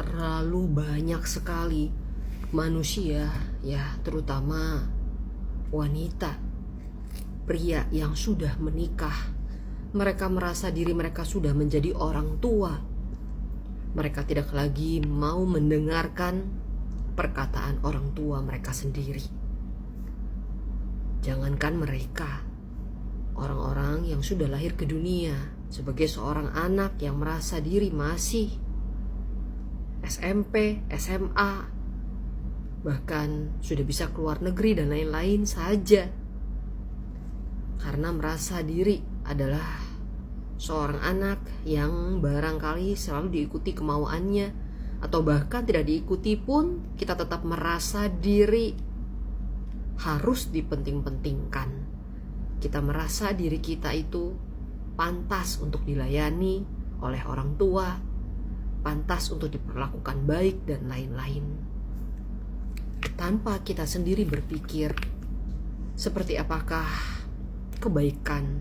terlalu banyak sekali manusia, ya terutama wanita, pria yang sudah menikah. Mereka merasa diri mereka sudah menjadi orang tua. Mereka tidak lagi mau mendengarkan perkataan orang tua mereka sendiri. Jangankan mereka, orang-orang yang sudah lahir ke dunia sebagai seorang anak yang merasa diri masih SMP, SMA, bahkan sudah bisa keluar negeri dan lain-lain saja, karena merasa diri adalah seorang anak yang barangkali selalu diikuti kemauannya, atau bahkan tidak diikuti pun kita tetap merasa diri harus dipenting-pentingkan. Kita merasa diri kita itu pantas untuk dilayani oleh orang tua, pantas untuk diperlakukan baik dan lain-lain, tanpa kita sendiri berpikir seperti apakah kebaikan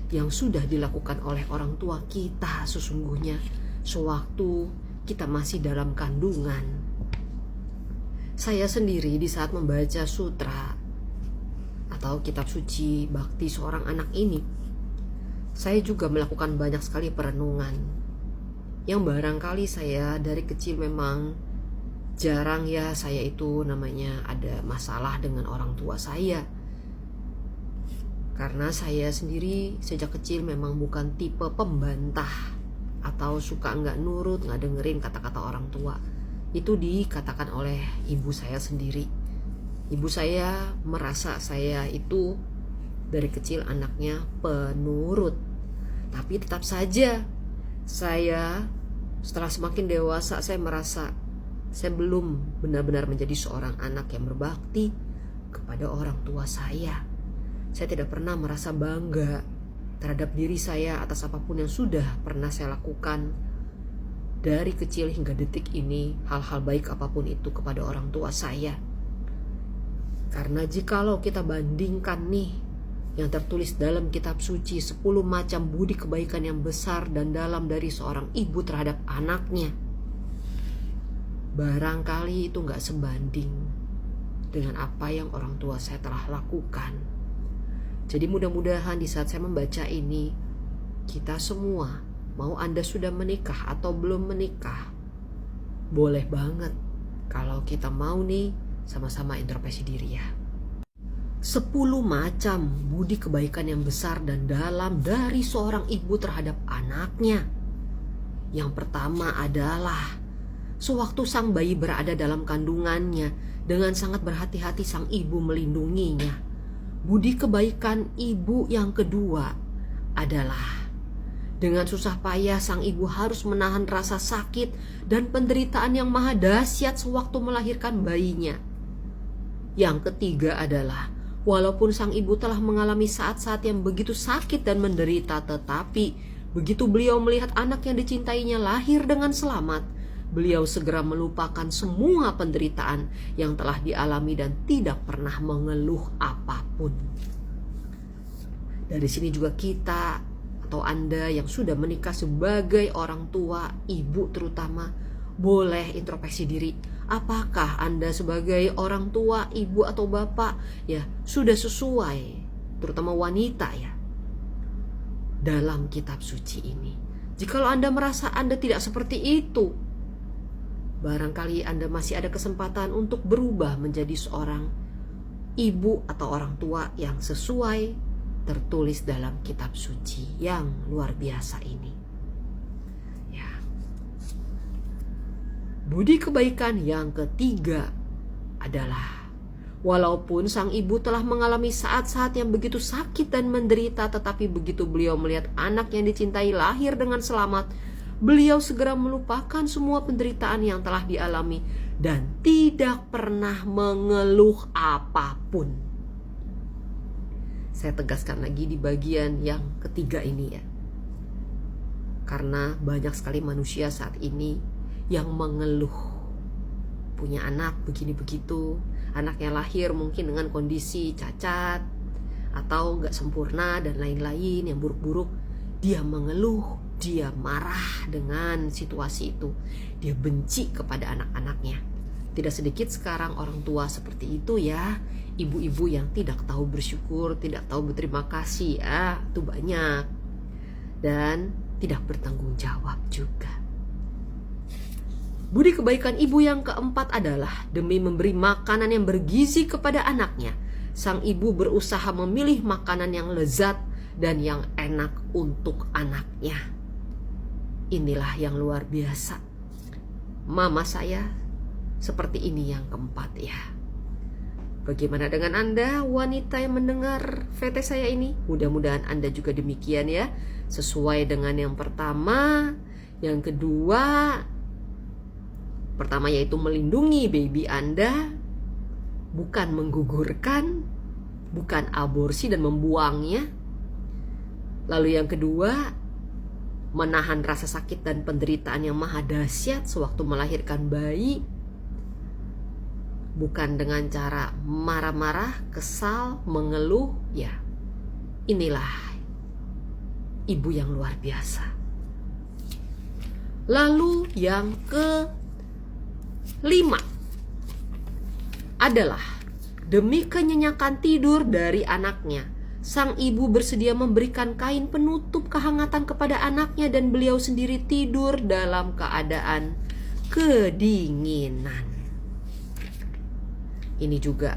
yang sudah dilakukan oleh orang tua kita sesungguhnya sewaktu kita masih dalam kandungan. Saya sendiri di saat membaca sutra atau kitab suci bakti seorang anak ini, saya juga melakukan banyak sekali perenungan yang barangkali saya dari kecil memang jarang, ya saya itu namanya ada masalah dengan orang tua saya. Karena saya sendiri sejak kecil memang bukan tipe pembantah atau suka nggak nurut, nggak dengerin kata-kata orang tua. Itu dikatakan oleh ibu saya sendiri. Ibu saya merasa saya itu dari kecil anaknya penurut. Tapi tetap saja saya setelah semakin dewasa saya merasa saya belum benar-benar menjadi seorang anak yang berbakti kepada orang tua saya. Saya tidak pernah merasa bangga terhadap diri saya atas apapun yang sudah pernah saya lakukan dari kecil hingga detik ini, hal-hal baik apapun itu kepada orang tua saya. Karena jikalau kita bandingkan nih yang tertulis dalam kitab suci 10 macam budi kebaikan yang besar dan dalam dari seorang ibu terhadap anaknya, barangkali itu gak sebanding dengan apa yang orang tua saya telah lakukan. Jadi mudah-mudahan di saat saya membaca ini, kita semua, mau Anda sudah menikah atau belum menikah, boleh banget kalau kita mau nih sama-sama introspeksi diri ya. 10 macam budi kebaikan yang besar dan dalam dari seorang ibu terhadap anaknya. Yang pertama adalah sewaktu sang bayi berada dalam kandungannya, dengan sangat berhati-hati sang ibu melindunginya. Budi kebaikan ibu yang kedua adalah dengan susah payah sang ibu harus menahan rasa sakit dan penderitaan yang maha dahsyat sewaktu melahirkan bayinya. Yang ketiga adalah walaupun sang ibu telah mengalami saat-saat yang begitu sakit dan menderita, tetapi begitu beliau melihat anak yang dicintainya lahir dengan selamat, beliau segera melupakan semua penderitaan yang telah dialami dan tidak pernah mengeluh apapun. Dari sini juga kita atau Anda yang sudah menikah sebagai orang tua, ibu terutama, boleh introspeksi diri. Apakah Anda sebagai orang tua, ibu atau bapak ya sudah sesuai, terutama wanita ya, dalam kitab suci ini? Jikalau Anda merasa Anda tidak seperti itu, barangkali Anda masih ada kesempatan untuk berubah menjadi seorang ibu atau orang tua yang sesuai tertulis dalam kitab suci yang luar biasa ini. Ya. Budi kebaikan yang ketiga adalah walaupun sang ibu telah mengalami saat-saat yang begitu sakit dan menderita, tetapi begitu beliau melihat anak yang dicintai lahir dengan selamat, beliau segera melupakan semua penderitaan yang telah dialami dan tidak pernah mengeluh apapun. Saya tegaskan lagi di bagian yang ketiga ini ya. Karena banyak sekali manusia saat ini yang mengeluh. Punya anak begini begitu, anaknya lahir mungkin dengan kondisi cacat atau gak sempurna dan lain-lain yang buruk-buruk. Dia mengeluh Dia marah dengan situasi itu. Dia benci kepada anak-anaknya. Tidak sedikit sekarang orang tua seperti itu ya. Ibu-ibu yang tidak tahu bersyukur, tidak tahu berterima kasih ya, itu banyak. Dan tidak bertanggung jawab juga. Budi kebaikan ibu yang keempat adalah demi memberi makanan yang bergizi kepada anaknya, sang ibu berusaha memilih makanan yang lezat dan yang enak untuk anaknya. Inilah yang luar biasa. Mama saya seperti ini yang keempat ya. Bagaimana dengan Anda wanita yang mendengar VT saya ini? Mudah-mudahan Anda juga demikian ya. Sesuai dengan yang pertama. Yang kedua, pertama yaitu melindungi baby Anda, bukan menggugurkan, bukan aborsi dan membuangnya. Lalu yang kedua, menahan rasa sakit dan penderitaan yang maha dahsyat sewaktu melahirkan bayi, bukan dengan cara marah-marah, kesal, mengeluh. Ya, inilah ibu yang luar biasa. Lalu yang kelima adalah demi kenyenyakan tidur dari anaknya, sang ibu bersedia memberikan kain penutup kehangatan kepada anaknya dan beliau sendiri tidur dalam keadaan kedinginan. Ini juga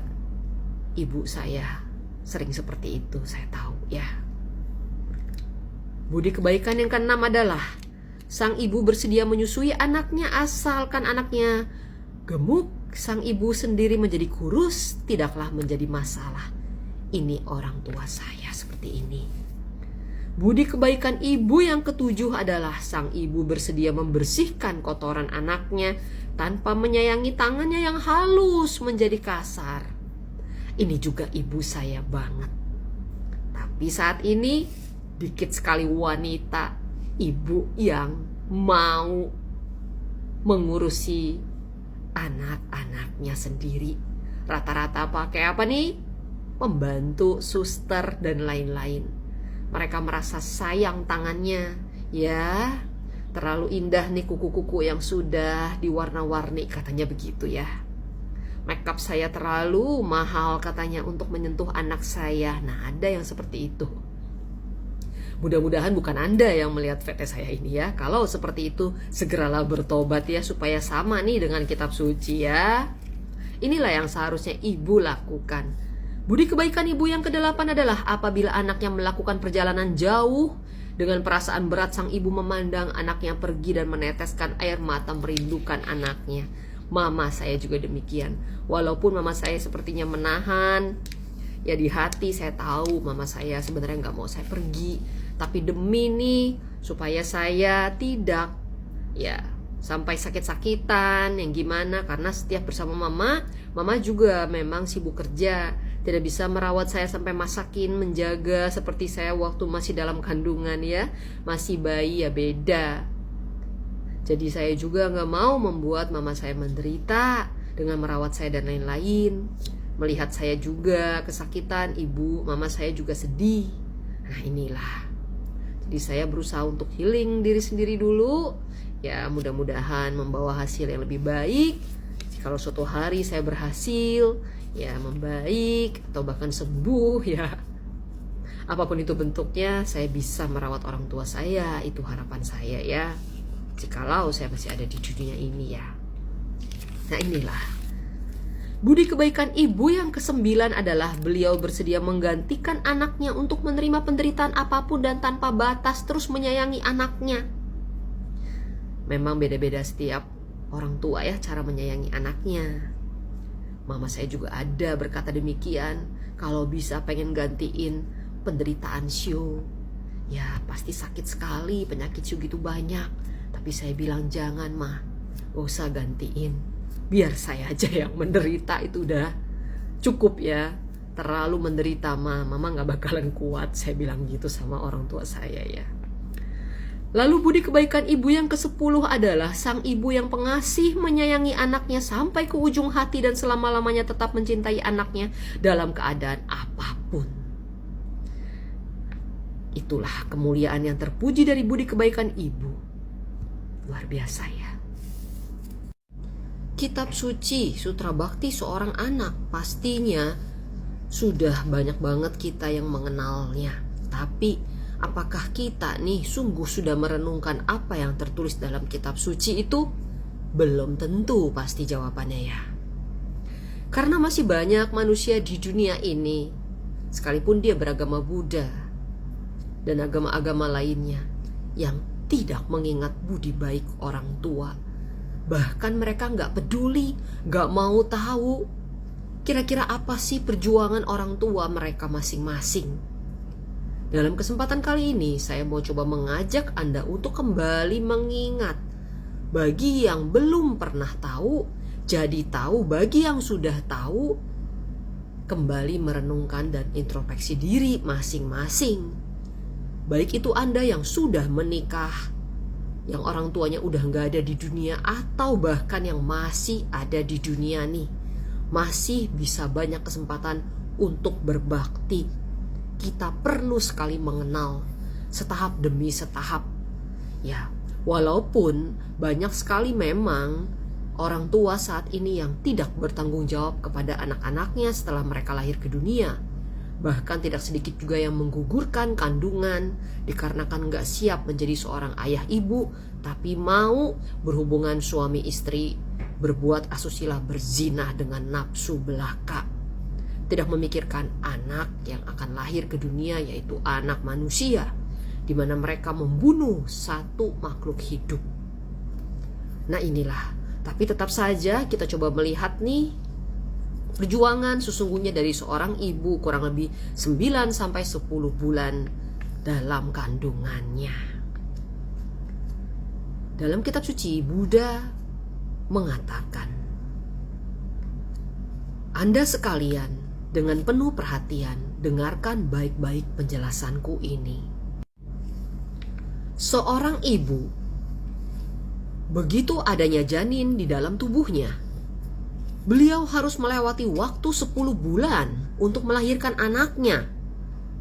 ibu saya sering seperti itu, saya tahu ya. Budi kebaikan yang keenam adalah sang ibu bersedia menyusui anaknya asalkan anaknya gemuk, sang ibu sendiri menjadi kurus tidaklah menjadi masalah. Ini orang tua saya seperti ini. Budi kebaikan ibu yang ketujuh adalah sang ibu bersedia membersihkan kotoran anaknya tanpa menyayangi tangannya yang halus menjadi kasar. Ini juga ibu saya banget. Tapi saat ini dikit sekali wanita, ibu yang mau mengurusi anak-anaknya sendiri. Rata-rata pakai apa nih? Pembantu, suster, dan lain-lain. Mereka merasa sayang tangannya. Ya, terlalu indah nih kuku-kuku yang sudah diwarna-warni, katanya begitu ya. Makeup saya terlalu mahal katanya untuk menyentuh anak saya. Nah, ada yang seperti itu. Mudah-mudahan bukan Anda yang melihat VT saya ini ya. Kalau seperti itu, segeralah bertobat ya, supaya sama nih dengan kitab suci ya. Inilah yang seharusnya ibu lakukan. Budi kebaikan ibu yang kedelapan adalah apabila anaknya melakukan perjalanan jauh, dengan perasaan berat sang ibu memandang anaknya pergi dan meneteskan air mata merindukan anaknya. Mama saya juga demikian. Walaupun mama saya sepertinya menahan, ya di hati saya tahu mama saya sebenarnya gak mau saya pergi. Tapi demi nih supaya saya tidak ya sampai sakit-sakitan yang gimana, karena setiap bersama mama juga memang sibuk kerja, tidak bisa merawat saya sampai masakin, menjaga seperti saya waktu masih dalam kandungan ya, masih bayi ya beda. Jadi saya juga gak mau membuat mama saya menderita dengan merawat saya dan lain-lain. Melihat saya juga kesakitan, mama saya juga sedih. Nah inilah. Jadi saya berusaha untuk healing diri sendiri dulu. Ya mudah-mudahan membawa hasil yang lebih baik. Kalau suatu hari saya berhasil ya membaik atau bahkan sembuh ya, apapun itu bentuknya, saya bisa merawat orang tua saya. Itu harapan saya ya, jikalau saya masih ada di dunia ini ya. Nah inilah budi kebaikan ibu yang kesembilan adalah beliau bersedia menggantikan anaknya untuk menerima penderitaan apapun dan tanpa batas terus menyayangi anaknya. Memang beda-beda setiap orang tua ya cara menyayangi anaknya. Mama saya juga ada berkata demikian. Kalau bisa pengen gantiin penderitaan Sio. Ya pasti sakit sekali, penyakit Sio gitu banyak. Tapi saya bilang jangan mah, gak usah gantiin. Biar saya aja yang menderita, itu udah cukup ya. Terlalu menderita mama gak bakalan kuat. Saya bilang gitu sama orang tua saya ya. Lalu budi kebaikan ibu yang ke-10 adalah sang ibu yang pengasih menyayangi anaknya sampai ke ujung hati dan selama-lamanya tetap mencintai anaknya dalam keadaan apapun. Itulah kemuliaan yang terpuji dari budi kebaikan ibu. Luar biasa ya. Kitab suci, sutra bakti seorang anak, pastinya sudah banyak banget kita yang mengenalnya. Tapi apakah kita nih sungguh sudah merenungkan apa yang tertulis dalam kitab suci itu? Belum tentu pasti jawabannya ya. Karena masih banyak manusia di dunia ini, sekalipun dia beragama Buddha dan agama-agama lainnya, yang tidak mengingat budi baik orang tua. Bahkan mereka gak peduli, gak mau tahu kira-kira apa sih perjuangan orang tua mereka masing-masing. Dalam kesempatan kali ini saya mau coba mengajak Anda untuk kembali mengingat. Bagi yang belum pernah tahu, jadi tahu. Bagi yang sudah tahu, kembali merenungkan dan introspeksi diri masing-masing. Baik itu Anda yang sudah menikah, yang orang tuanya udah gak ada di dunia, atau bahkan yang masih ada di dunia nih, masih bisa banyak kesempatan untuk berbakti. Kita perlu sekali mengenal setahap demi setahap. Ya, walaupun banyak sekali memang orang tua saat ini yang tidak bertanggung jawab kepada anak-anaknya setelah mereka lahir ke dunia. Bahkan tidak sedikit juga yang menggugurkan kandungan dikarenakan gak siap menjadi seorang ayah ibu, tapi mau berhubungan suami istri, berbuat asusila, berzina dengan nafsu belaka. Tidak memikirkan anak yang akan lahir ke dunia, yaitu anak manusia, di mana mereka membunuh satu makhluk hidup. Nah inilah, tapi tetap saja kita coba melihat nih perjuangan sesungguhnya dari seorang ibu kurang lebih 9-10 bulan dalam kandungannya. Dalam kitab suci, Buddha mengatakan, Anda sekalian dengan penuh perhatian dengarkan baik-baik penjelasanku ini. Seorang ibu, begitu adanya janin di dalam tubuhnya, beliau harus melewati waktu 10 bulan untuk melahirkan anaknya.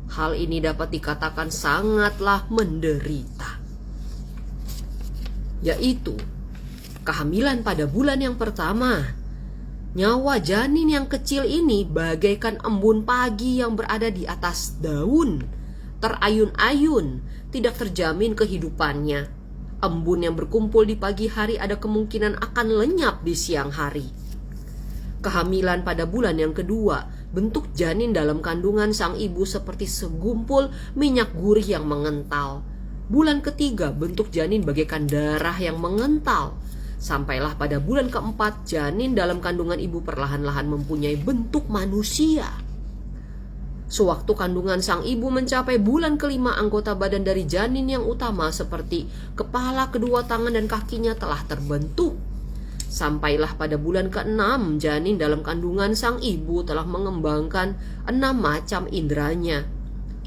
Hal ini dapat dikatakan sangatlah menderita, yaitu kehamilan pada bulan yang pertama. Nyawa janin yang kecil ini bagaikan embun pagi yang berada di atas daun, terayun-ayun, tidak terjamin kehidupannya. Embun yang berkumpul di pagi hari ada kemungkinan akan lenyap di siang hari. Kehamilan pada bulan yang kedua, bentuk janin dalam kandungan sang ibu seperti segumpul minyak gurih yang mengental. Bulan ketiga, bentuk janin bagaikan darah yang mengental. Sampailah pada bulan keempat, janin dalam kandungan ibu perlahan-lahan mempunyai bentuk manusia. Sewaktu kandungan sang ibu mencapai bulan kelima, anggota badan dari janin yang utama seperti kepala, kedua tangan dan kakinya telah terbentuk. Sampailah pada bulan ke-6, janin dalam kandungan sang ibu telah mengembangkan 6 macam inderanya.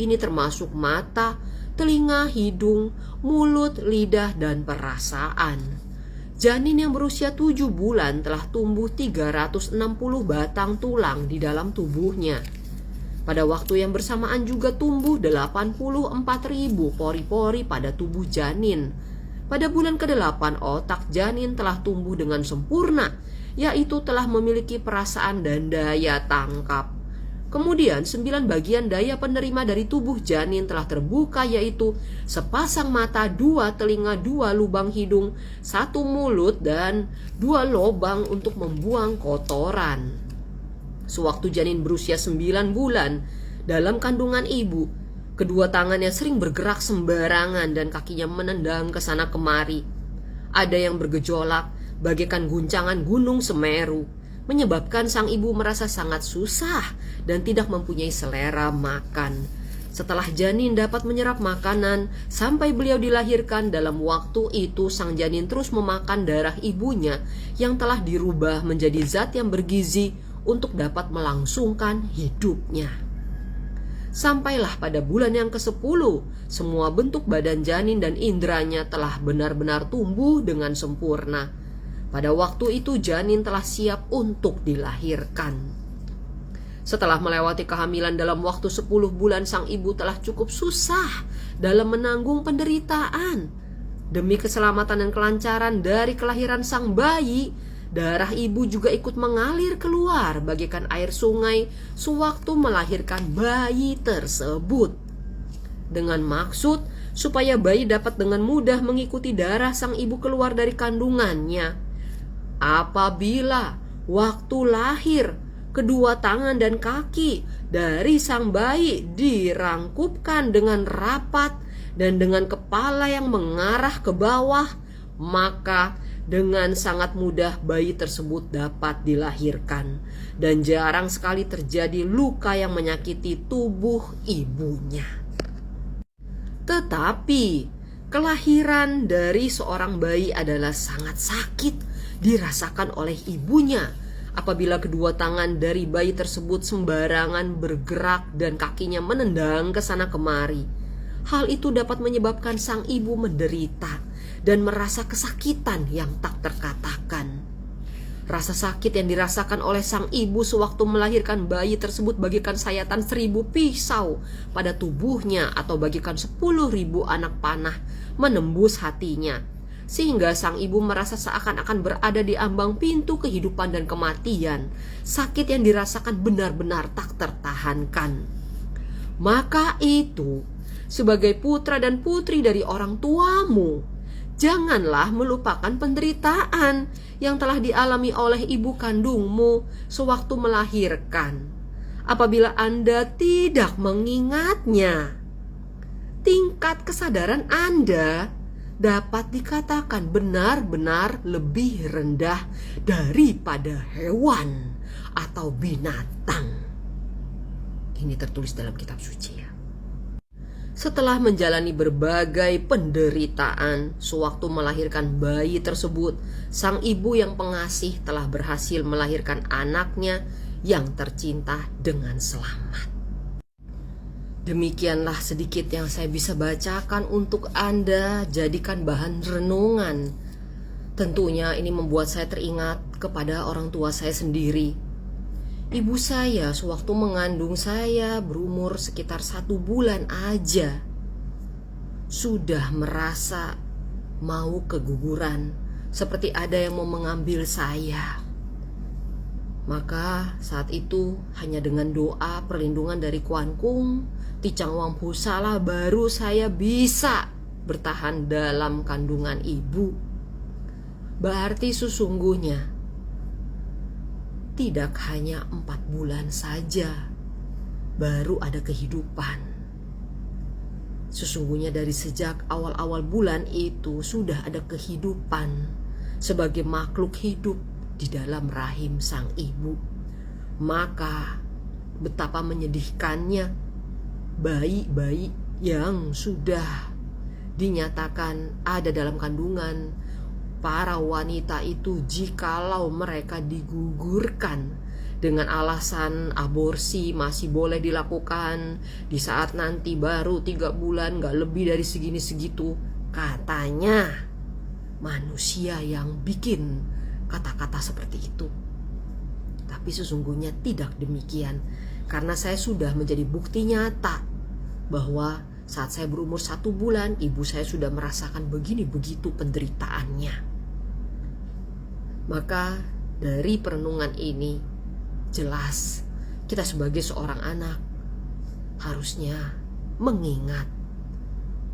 Ini termasuk mata, telinga, hidung, mulut, lidah, dan perasaan. Janin yang berusia 7 bulan telah tumbuh 360 batang tulang di dalam tubuhnya. Pada waktu yang bersamaan juga tumbuh 84.000 pori-pori pada tubuh janin. Pada bulan ke-8, otak janin telah tumbuh dengan sempurna, yaitu telah memiliki perasaan dan daya tangkap. Kemudian 9 bagian daya penerima dari tubuh janin telah terbuka, yaitu sepasang mata, 2 telinga, 2 lubang hidung, 1 mulut, dan 2 lubang untuk membuang kotoran. Sewaktu janin berusia 9 bulan dalam kandungan ibu, kedua tangannya sering bergerak sembarangan dan kakinya menendang ke sana kemari. Ada yang bergejolak bagaikan guncangan gunung Semeru, menyebabkan sang ibu merasa sangat susah dan tidak mempunyai selera makan. Setelah janin dapat menyerap makanan sampai beliau dilahirkan, dalam waktu itu sang janin terus memakan darah ibunya yang telah dirubah menjadi zat yang bergizi untuk dapat melangsungkan hidupnya. Sampailah pada bulan yang ke-10, semua bentuk badan janin dan indranya telah benar-benar tumbuh dengan sempurna. Pada waktu itu janin telah siap untuk dilahirkan. Setelah melewati kehamilan dalam waktu 10 bulan, sang ibu telah cukup susah dalam menanggung penderitaan. Demi keselamatan dan kelancaran dari kelahiran sang bayi, darah ibu juga ikut mengalir keluar bagaikan air sungai sewaktu melahirkan bayi tersebut. Dengan maksud supaya bayi dapat dengan mudah mengikuti darah sang ibu keluar dari kandungannya. Apabila waktu lahir, kedua tangan dan kaki dari sang bayi dirangkupkan dengan rapat dan dengan kepala yang mengarah ke bawah, maka dengan sangat mudah bayi tersebut dapat dilahirkan dan jarang sekali terjadi luka yang menyakiti tubuh ibunya. Tetapi kelahiran dari seorang bayi adalah sangat sakit dirasakan oleh ibunya apabila kedua tangan dari bayi tersebut sembarangan bergerak dan kakinya menendang ke sana kemari. Hal itu dapat menyebabkan sang ibu menderita dan merasa kesakitan yang tak terkatakan. Rasa sakit yang dirasakan oleh sang ibu sewaktu melahirkan bayi tersebut bagaikan sayatan 1000 pisau pada tubuhnya atau bagaikan 10.000 anak panah menembus hatinya, sehingga sang ibu merasa seakan-akan berada di ambang pintu kehidupan dan kematian. Sakit yang dirasakan benar-benar tak tertahankan. Maka itu, sebagai putra dan putri dari orang tuamu, janganlah melupakan penderitaan yang telah dialami oleh ibu kandungmu sewaktu melahirkan. Apabila Anda tidak mengingatnya, tingkat kesadaran Anda dapat dikatakan benar-benar lebih rendah daripada hewan atau binatang. Ini tertulis dalam kitab suci ya. Setelah menjalani berbagai penderitaan sewaktu melahirkan bayi tersebut, sang ibu yang pengasih telah berhasil melahirkan anaknya yang tercinta dengan selamat. Demikianlah sedikit yang saya bisa bacakan untuk Anda jadikan bahan renungan. Tentunya ini membuat saya teringat kepada orang tua saya sendiri. Ibu saya sewaktu mengandung saya berumur sekitar 1 bulan aja sudah merasa mau keguguran, seperti ada yang mau mengambil saya. Maka saat itu hanya dengan doa perlindungan dari Kuan Kung, Ticang Wang Pusala baru saya bisa bertahan dalam kandungan ibu. Berarti sesungguhnya tidak hanya 4 bulan saja baru ada kehidupan. Sesungguhnya dari sejak awal-awal bulan itu sudah ada kehidupan sebagai makhluk hidup di dalam rahim sang ibu. Maka betapa menyedihkannya bayi-bayi yang sudah dinyatakan ada dalam kandungan para wanita itu, jikalau mereka digugurkan dengan alasan aborsi masih boleh dilakukan di saat nanti baru 3 bulan, gak lebih dari segini segitu. Katanya manusia yang bikin kata-kata seperti itu. Tapi sesungguhnya tidak demikian, karena saya sudah menjadi bukti nyata bahwa saat saya berumur 1 bulan, ibu saya sudah merasakan begini begitu penderitaannya. Maka dari perenungan ini jelas kita sebagai seorang anak harusnya mengingat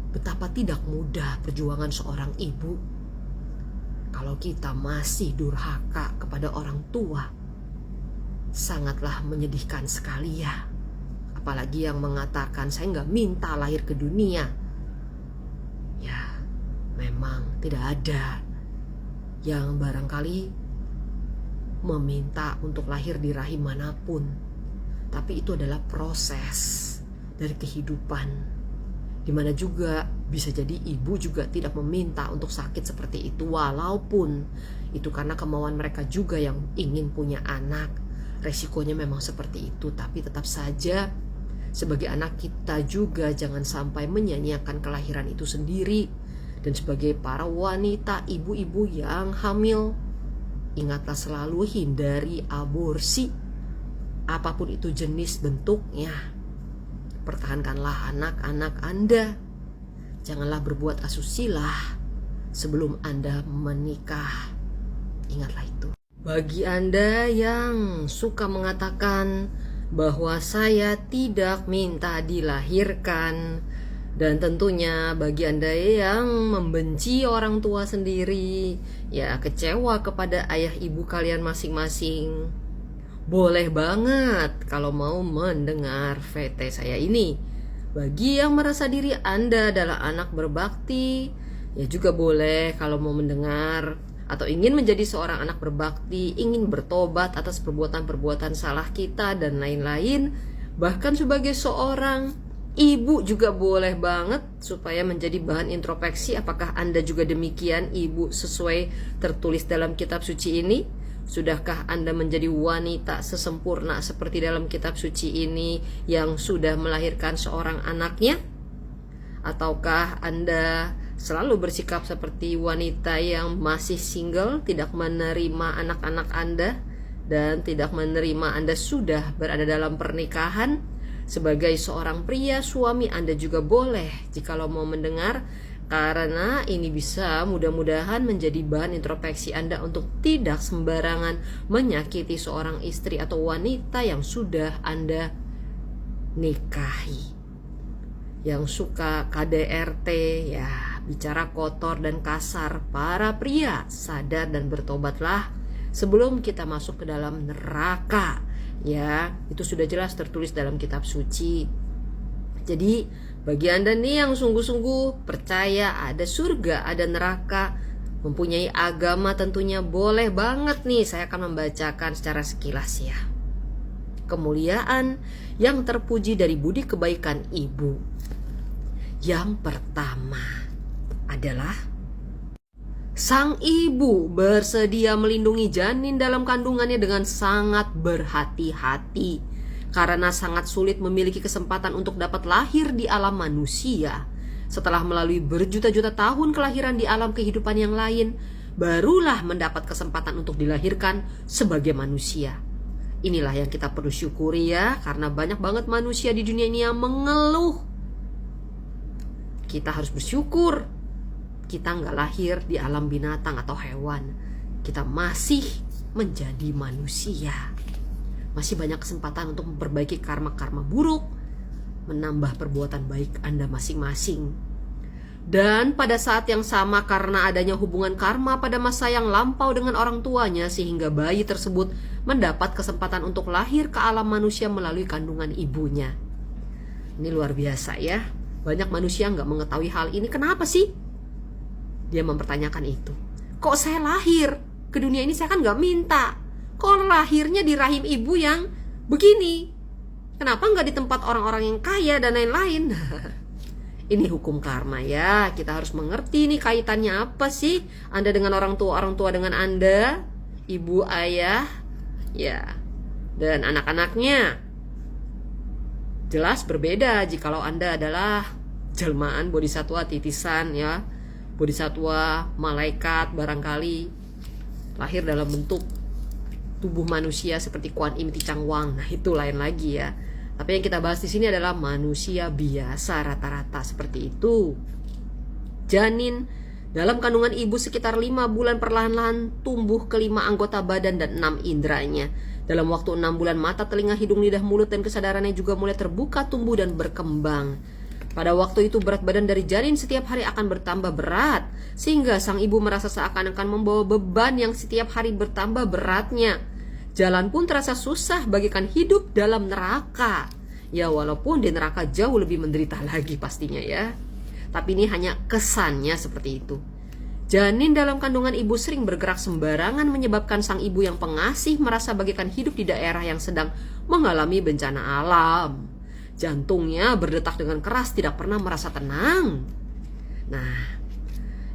betapa tidak mudah perjuangan seorang ibu. Kalau kita masih durhaka kepada orang tua, sangatlah menyedihkan sekali ya. Apalagi yang mengatakan saya nggak minta lahir ke dunia. Ya memang tidak ada yang barangkali meminta untuk lahir di rahim manapun. Tapi itu adalah proses dari kehidupan, dimana juga bisa jadi ibu juga tidak meminta untuk sakit seperti itu, walaupun itu karena kemauan mereka juga yang ingin punya anak. Resikonya memang seperti itu, tapi tetap saja sebagai anak kita juga jangan sampai menyanyiakan kelahiran itu sendiri. Dan sebagai para wanita, ibu-ibu yang hamil, ingatlah selalu hindari aborsi. apapun itu jenis bentuknya. Pertahankanlah anak-anak Anda. Janganlah berbuat asusila sebelum Anda menikah. Ingatlah itu. Bagi Anda yang suka mengatakan bahwa saya tidak minta dilahirkan, dan tentunya bagi Anda yang membenci orang tua sendiri, ya kecewa kepada ayah ibu kalian masing-masing, boleh banget kalau mau mendengar VT saya ini. Bagi yang merasa diri Anda adalah anak berbakti, ya juga boleh kalau mau mendengar atau ingin menjadi seorang anak berbakti, ingin bertobat atas perbuatan-perbuatan salah kita dan lain-lain. Bahkan sebagai seorang ibu juga boleh banget supaya menjadi bahan introspeksi. Apakah Anda juga demikian, ibu, sesuai tertulis dalam kitab suci ini? Sudahkah Anda menjadi wanita sesempurna seperti dalam kitab suci ini yang sudah melahirkan seorang anaknya? Ataukah Anda selalu bersikap seperti wanita yang masih single, tidak menerima anak-anak Anda, dan tidak menerima Anda sudah berada dalam pernikahan? Sebagai seorang pria, suami Anda juga boleh jikalau mau mendengar, karena ini bisa mudah-mudahan menjadi bahan introspeksi Anda untuk tidak sembarangan menyakiti seorang istri atau wanita yang sudah Anda nikahi. Yang suka KDRT, ya bicara kotor dan kasar, para pria sadar dan bertobatlah sebelum kita masuk ke dalam neraka. Ya, itu sudah jelas tertulis dalam kitab suci. Jadi bagi Anda nih yang sungguh-sungguh percaya ada surga, ada neraka, mempunyai agama, tentunya boleh banget nih saya akan membacakan secara sekilas ya. Kemuliaan yang terpuji dari budi kebaikan ibu. Yang pertama adalah sang ibu bersedia melindungi janin dalam kandungannya dengan sangat berhati-hati, karena sangat sulit memiliki kesempatan untuk dapat lahir di alam manusia. Setelah melalui berjuta-juta tahun kelahiran di alam kehidupan yang lain, barulah mendapat kesempatan untuk dilahirkan sebagai manusia. Inilah yang kita perlu syukuri ya, karena banyak banget manusia di dunia ini yang mengeluh. Kita harus bersyukur kita nggak lahir di alam binatang atau hewan. Kita masih menjadi manusia. Masih banyak kesempatan untuk memperbaiki karma-karma buruk, menambah perbuatan baik Anda masing-masing. Dan pada saat yang sama, karena adanya hubungan karma pada masa yang lampau dengan orang tuanya, sehingga bayi tersebut mendapat kesempatan untuk lahir ke alam manusia melalui kandungan ibunya. Ini luar biasa ya. Banyak manusia nggak mengetahui hal ini. Kenapa sih? Dia mempertanyakan itu. Kok saya lahir ke dunia ini, saya kan nggak minta. Kok lahirnya di rahim ibu yang begini? Kenapa nggak di tempat orang-orang yang kaya dan lain-lain? Ini hukum karma ya. Kita harus mengerti nih kaitannya apa sih Anda dengan orang tua dengan Anda, ibu, ayah, ya, dan anak-anaknya. Jelas berbeda jikalau Anda adalah jelmaan bodhisatwa titisan ya. Bodhisatwa malaikat barangkali lahir dalam bentuk tubuh manusia seperti Kuan Im Ti Chang Wang. Nah, itu lain lagi ya. Tapi yang kita bahas di sini adalah manusia biasa rata-rata seperti itu. Janin dalam kandungan ibu sekitar 5 bulan perlahan-lahan tumbuh ke 5 anggota badan dan 6 indranya. Dalam waktu 6 bulan mata, telinga, hidung, lidah, mulut, dan kesadarannya juga mulai terbuka, tumbuh, dan berkembang. Pada waktu itu berat badan dari janin setiap hari akan bertambah berat, sehingga sang ibu merasa seakan-akan membawa beban yang setiap hari bertambah beratnya. Jalan pun terasa susah bagaikan hidup dalam neraka. Ya, walaupun di neraka jauh lebih menderita lagi pastinya ya. Tapi ini hanya kesannya seperti itu. Janin dalam kandungan ibu sering bergerak sembarangan, menyebabkan sang ibu yang pengasih merasa bagaikan hidup di daerah yang sedang mengalami bencana alam. Jantungnya berdetak dengan keras, tidak pernah merasa tenang. Nah,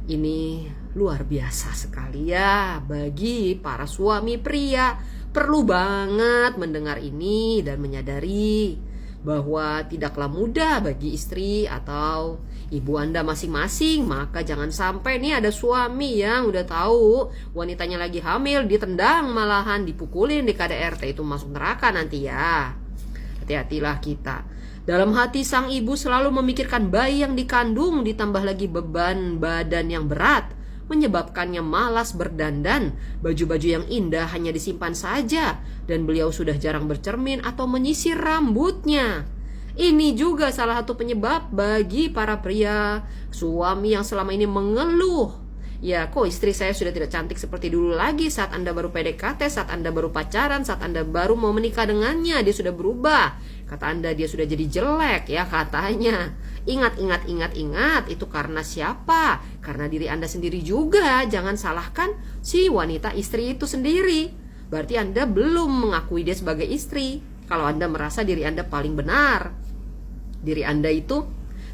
ini luar biasa sekali ya bagi para suami pria. Perlu banget mendengar ini dan menyadari bahwa tidaklah mudah bagi istri atau ibu Anda masing-masing. Maka jangan sampai nih ada suami yang udah tahu wanitanya lagi hamil, ditendang, malahan dipukulin di KDRT, itu masuk neraka nanti ya. Hati-hatilah kita. Dalam hati sang ibu selalu memikirkan bayi yang dikandung, ditambah lagi beban badan yang berat, menyebabkannya malas berdandan. Baju-baju yang indah hanya disimpan saja, dan beliau sudah jarang bercermin atau menyisir rambutnya. Ini juga salah satu penyebab bagi para pria suami yang selama ini mengeluh, ya kok istri saya sudah tidak cantik seperti dulu lagi saat Anda baru PDKT, saat Anda baru pacaran, saat Anda baru mau menikah dengannya, dia sudah berubah. Kata Anda dia sudah jadi jelek ya katanya. Ingat, itu karena siapa? Karena diri Anda sendiri juga. Jangan salahkan si wanita istri itu sendiri. Berarti Anda belum mengakui dia sebagai istri. Kalau Anda merasa diri Anda paling benar, diri Anda itu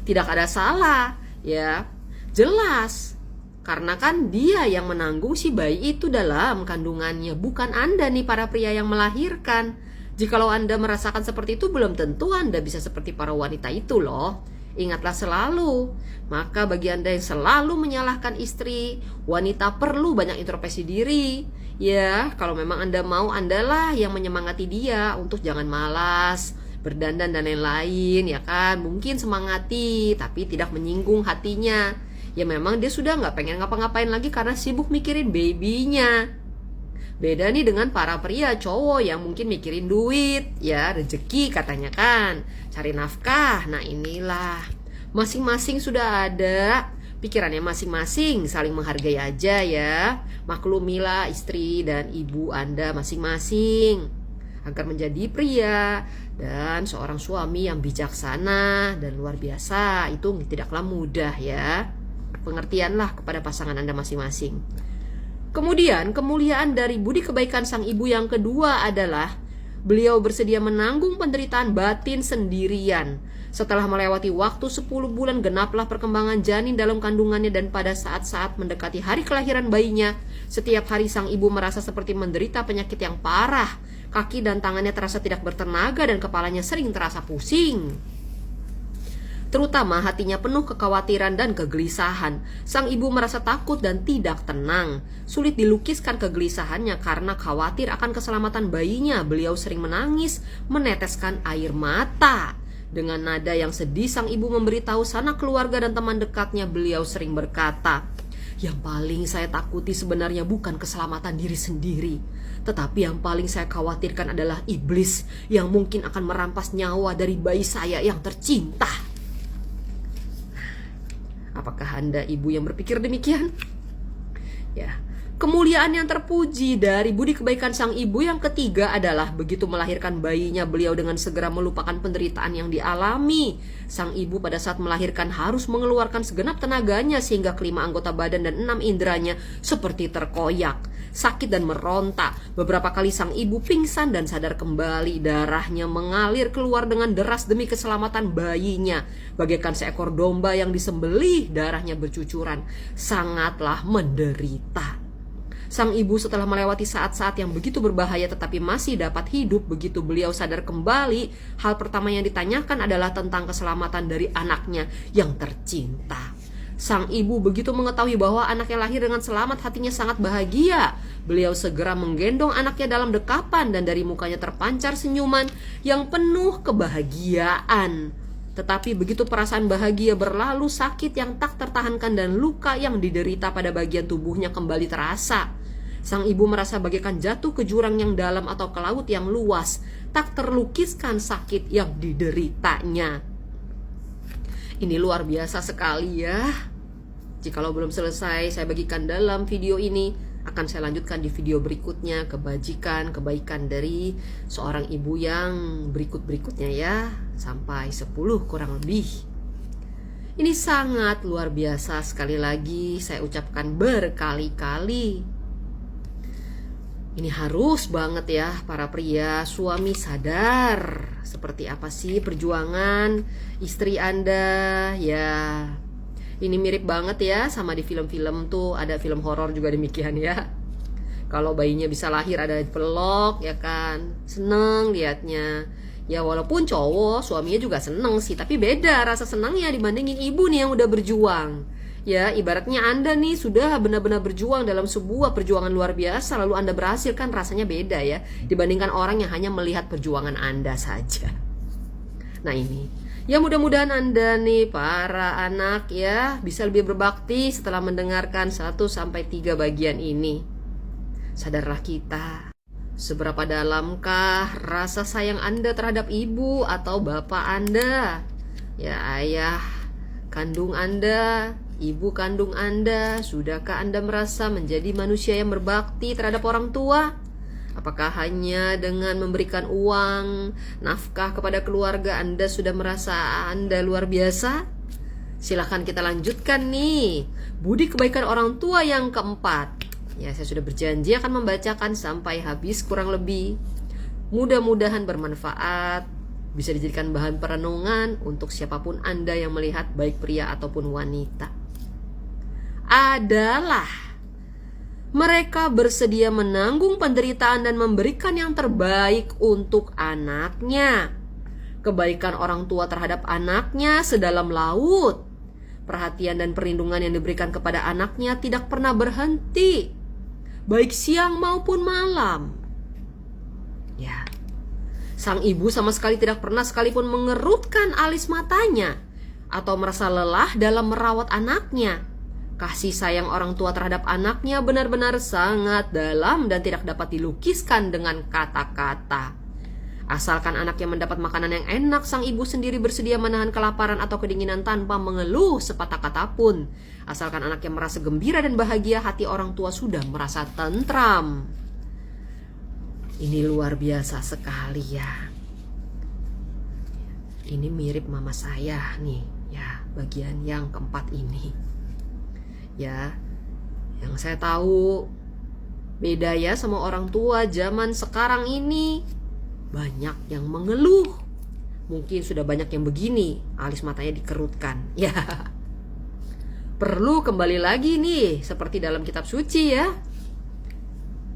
tidak ada salah, ya jelas. Karena kan dia yang menanggung si bayi itu dalam kandungannya, bukan Anda nih para pria yang melahirkan. Jikalau Anda merasakan seperti itu, belum tentu Anda bisa seperti para wanita itu loh. Ingatlah selalu. Maka bagi Anda yang selalu menyalahkan istri, wanita perlu banyak introspeksi diri. Ya, kalau memang Anda mau, Andalah yang menyemangati dia untuk jangan malas berdandan dan lain-lain, ya kan. Mungkin semangati, tapi tidak menyinggung hatinya. Ya memang dia sudah gak pengen ngapa-ngapain lagi karena sibuk mikirin babynya. Beda nih dengan para pria cowok yang mungkin mikirin duit, ya rezeki katanya kan, cari nafkah. Nah inilah, masing-masing sudah ada pikirannya masing-masing, saling menghargai aja ya. Maklumilah istri dan ibu Anda masing-masing agar menjadi pria dan seorang suami yang bijaksana dan luar biasa. Itu tidaklah mudah ya. Pengertianlah kepada pasangan Anda masing-masing. Kemudian kemuliaan dari budi kebaikan sang ibu yang kedua adalah beliau bersedia menanggung penderitaan batin sendirian. Setelah melewati waktu 10 bulan genaplah perkembangan janin dalam kandungannya, dan pada saat-saat mendekati hari kelahiran bayinya, setiap hari sang ibu merasa seperti menderita penyakit yang parah. Kaki dan tangannya terasa tidak bertenaga dan kepalanya sering terasa pusing. Terutama hatinya penuh kekhawatiran dan kegelisahan. Sang ibu merasa takut dan tidak tenang. Sulit dilukiskan kegelisahannya karena khawatir akan keselamatan bayinya. Beliau sering menangis, meneteskan air mata. Dengan nada yang sedih, sang ibu memberitahu sanak keluarga dan teman dekatnya. Beliau sering berkata, "Yang paling saya takuti sebenarnya bukan keselamatan diri sendiri, tetapi yang paling saya khawatirkan adalah iblis yang mungkin akan merampas nyawa dari bayi saya yang tercinta." Apakah Anda ibu yang berpikir demikian? Ya, kemuliaan yang terpuji dari budi kebaikan sang ibu yang ketiga adalah begitu melahirkan bayinya, beliau dengan segera melupakan penderitaan yang dialami. Sang ibu pada saat melahirkan harus mengeluarkan segenap tenaganya sehingga kelima anggota badan dan 6 inderanya seperti terkoyak, sakit dan meronta. Beberapa kali sang ibu pingsan dan sadar kembali. Darahnya mengalir keluar dengan deras demi keselamatan bayinya. Bagaikan seekor domba yang disembelih, darahnya bercucuran. Sangatlah menderita. Sang ibu setelah melewati saat-saat yang begitu berbahaya tetapi masih dapat hidup, begitu beliau sadar kembali, hal pertama yang ditanyakan adalah tentang keselamatan dari anaknya yang tercinta. Sang ibu begitu mengetahui bahwa anaknya lahir dengan selamat, hatinya sangat bahagia. Beliau segera menggendong anaknya dalam dekapan dan dari mukanya terpancar senyuman yang penuh kebahagiaan. Tetapi begitu perasaan bahagia berlalu, sakit yang tak tertahankan dan luka yang diderita pada bagian tubuhnya kembali terasa. Sang ibu merasa bagaikan jatuh ke jurang yang dalam atau ke laut yang luas. Tak terlukiskan sakit yang dideritanya. Ini luar biasa sekali ya. Jikalau belum selesai saya bagikan dalam video ini, akan saya lanjutkan di video berikutnya, kebaikan dari seorang ibu yang berikut-berikutnya ya, sampai 10 kurang lebih. Ini sangat luar biasa, sekali lagi saya ucapkan berkali-kali. Ini harus banget ya para pria, suami sadar seperti apa sih perjuangan istri Anda ya. Ini mirip banget ya sama di film-film tuh, ada film horor juga demikian ya. Kalau bayinya bisa lahir ada pelok ya kan, seneng liatnya. Ya walaupun cowok suaminya juga seneng sih, tapi beda rasa senangnya dibandingin ibu nih yang udah berjuang. Ya ibaratnya Anda nih sudah benar-benar berjuang dalam sebuah perjuangan luar biasa, lalu Anda berhasil, kan rasanya beda ya dibandingkan orang yang hanya melihat perjuangan Anda saja. Nah ini, ya mudah-mudahan Anda nih para anak ya bisa lebih berbakti setelah mendengarkan 1-3 bagian ini. Sadarlah kita, seberapa dalamkah rasa sayang Anda terhadap ibu atau bapak Anda? Ya ayah kandung Anda, ibu kandung Anda. Sudahkah Anda merasa menjadi manusia yang berbakti terhadap orang tua? Apakah hanya dengan memberikan uang, nafkah kepada keluarga Anda sudah merasa Anda luar biasa? Silahkan kita lanjutkan nih, budi kebaikan orang tua yang keempat. Ya, saya sudah berjanji akan membacakan sampai habis kurang lebih. Mudah-mudahan bermanfaat, bisa dijadikan bahan perenungan untuk siapapun Anda yang melihat, baik pria ataupun wanita. Adalah mereka bersedia menanggung penderitaan dan memberikan yang terbaik untuk anaknya. Kebaikan orang tua terhadap anaknya sedalam laut. Perhatian dan perlindungan yang diberikan kepada anaknya tidak pernah berhenti, baik siang maupun malam. Ya, sang ibu sama sekali tidak pernah sekalipun mengerutkan alis matanya atau merasa lelah dalam merawat anaknya. Kasih sayang orang tua terhadap anaknya benar-benar sangat dalam dan tidak dapat dilukiskan dengan kata-kata. Asalkan anaknya mendapat makanan yang enak, sang ibu sendiri bersedia menahan kelaparan atau kedinginan tanpa mengeluh sepatah kata pun. Asalkan anaknya merasa gembira dan bahagia, hati orang tua sudah merasa tentram. Ini luar biasa sekali ya. Ini mirip mama saya nih ya, bagian yang keempat ini. Ya, yang saya tahu beda ya sama orang tua zaman sekarang ini. Banyak yang mengeluh. Mungkin sudah banyak yang begini, alis matanya dikerutkan. Ya, perlu kembali lagi nih, seperti dalam kitab suci ya.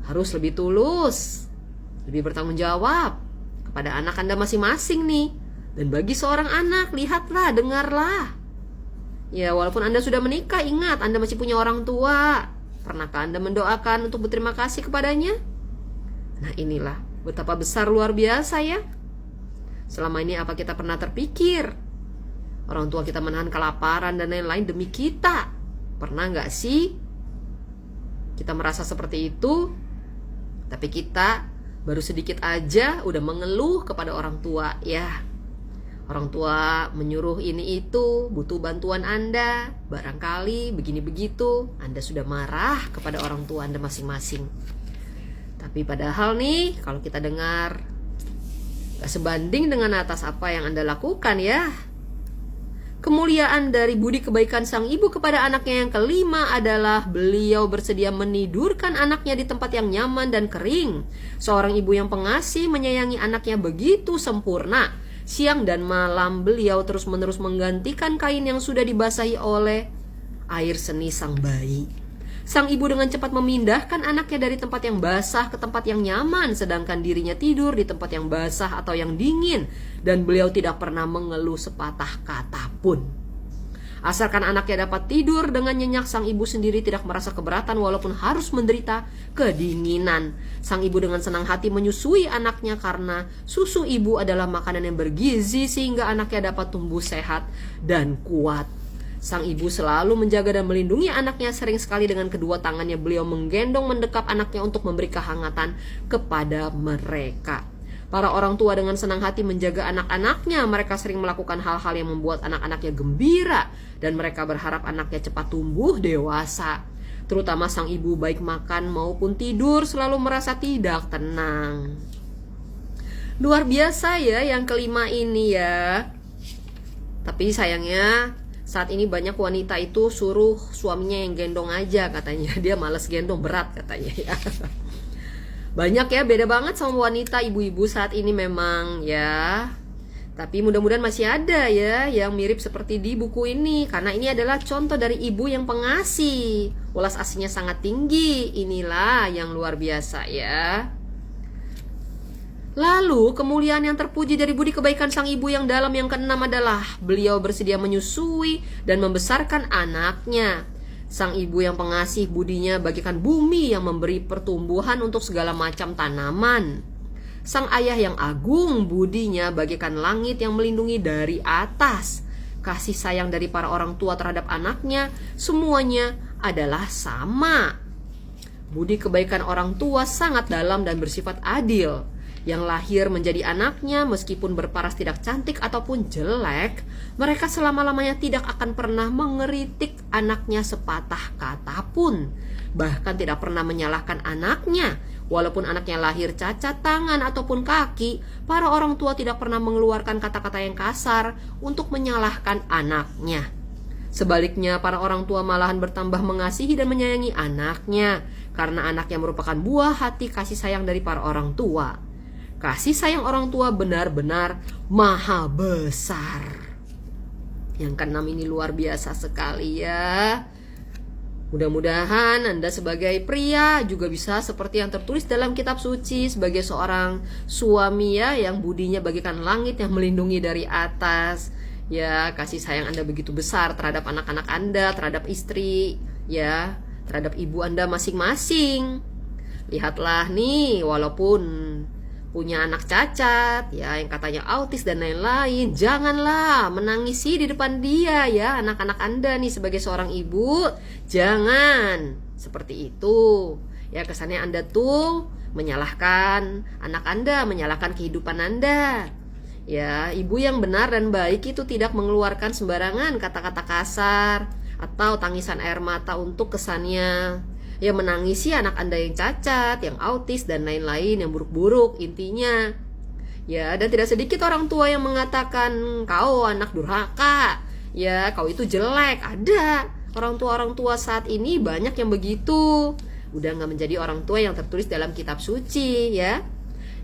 Harus lebih tulus, lebih bertanggung jawab kepada anak Anda masing-masing nih. Dan bagi seorang anak, lihatlah, dengarlah. Ya, walaupun Anda sudah menikah, ingat Anda masih punya orang tua. Pernahkah Anda mendoakan untuk berterima kasih kepadanya? Nah inilah betapa besar luar biasa ya. Selama ini apa kita pernah terpikir orang tua kita menahan kelaparan dan lain-lain demi kita? Pernah gak sih kita merasa seperti itu? Tapi kita baru sedikit aja udah mengeluh kepada orang tua ya. Orang tua menyuruh ini itu, butuh bantuan Anda, barangkali begini begitu, Anda sudah marah kepada orang tua Anda masing-masing. Tapi padahal nih, kalau kita dengar, gak sebanding dengan atas apa yang Anda lakukan ya. Kemuliaan dari budi kebaikan sang ibu kepada anaknya yang kelima adalah beliau bersedia menidurkan anaknya di tempat yang nyaman dan kering. Seorang ibu yang pengasih menyayangi anaknya begitu sempurna. Siang dan malam beliau terus-menerus menggantikan kain yang sudah dibasahi oleh air seni sang bayi. Sang ibu dengan cepat memindahkan anaknya dari tempat yang basah ke tempat yang nyaman, sedangkan dirinya tidur di tempat yang basah atau yang dingin, dan beliau tidak pernah mengeluh sepatah kata pun. Asalkan anaknya dapat tidur dengan nyenyak, sang ibu sendiri tidak merasa keberatan walaupun harus menderita kedinginan. Sang ibu dengan senang hati menyusui anaknya karena susu ibu adalah makanan yang bergizi sehingga anaknya dapat tumbuh sehat dan kuat. Sang ibu selalu menjaga dan melindungi anaknya. Sering sekali dengan kedua tangannya beliau menggendong mendekap anaknya untuk memberi kehangatan kepada mereka. Para orang tua dengan senang hati menjaga anak-anaknya. Mereka sering melakukan hal-hal yang membuat anak-anaknya gembira dan mereka berharap anaknya cepat tumbuh dewasa. Terutama sang ibu, baik makan maupun tidur selalu merasa tidak tenang. Luar biasa ya yang kelima ini ya. Tapi sayangnya saat ini banyak wanita itu suruh suaminya yang gendong aja katanya. Dia malas gendong, berat katanya ya. Banyak ya, beda banget sama wanita, ibu-ibu saat ini memang ya. Tapi mudah-mudahan masih ada ya yang mirip seperti di buku ini. Karena ini adalah contoh dari ibu yang pengasih, ulas asihnya sangat tinggi. Inilah yang luar biasa ya. Lalu kemuliaan yang terpuji dari budi kebaikan sang ibu yang dalam yang keenam adalah beliau bersedia menyusui dan membesarkan anaknya. Sang ibu yang pengasih budinya bagikan bumi yang memberi pertumbuhan untuk segala macam tanaman. Sang ayah yang agung budinya bagikan langit yang melindungi dari atas. Kasih sayang dari para orang tua terhadap anaknya semuanya adalah sama. Budi kebaikan orang tua sangat dalam dan bersifat adil. Yang lahir menjadi anaknya meskipun berparas tidak cantik ataupun jelek, mereka selama-lamanya tidak akan pernah mengeritik anaknya sepatah kata pun. Bahkan tidak pernah menyalahkan anaknya. Walaupun anaknya lahir cacat tangan ataupun kaki, para orang tua tidak pernah mengeluarkan kata-kata yang kasar untuk menyalahkan anaknya. Sebaliknya, para orang tua malahan bertambah mengasihi dan menyayangi anaknya, karena anaknya merupakan buah hati kasih sayang dari para orang tua. Kasih sayang orang tua benar-benar maha besar. Yang keenam ini luar biasa sekali ya. Mudah-mudahan Anda sebagai pria juga bisa seperti yang tertulis dalam kitab suci, sebagai seorang suami ya, yang budinya bagikan langit yang melindungi dari atas. Ya, kasih sayang Anda begitu besar terhadap anak-anak Anda, terhadap istri, ya, terhadap ibu Anda masing-masing. Lihatlah nih, walaupun punya anak cacat, ya, yang katanya autis dan lain-lain, janganlah menangisi di depan dia ya, anak-anak Anda nih sebagai seorang ibu, jangan seperti itu. Ya, kesannya Anda tuh menyalahkan anak Anda, menyalahkan kehidupan Anda. Ya, ibu yang benar dan baik itu tidak mengeluarkan sembarangan kata-kata kasar atau tangisan air mata untuk kesannya ya menangisi anak Anda yang cacat, yang autis dan lain-lain yang buruk-buruk intinya. Ya, dan tidak sedikit orang tua yang mengatakan kau anak durhaka, ya kau itu jelek. Ada orang tua saat ini banyak yang begitu. Udah gak menjadi orang tua yang tertulis dalam kitab suci ya.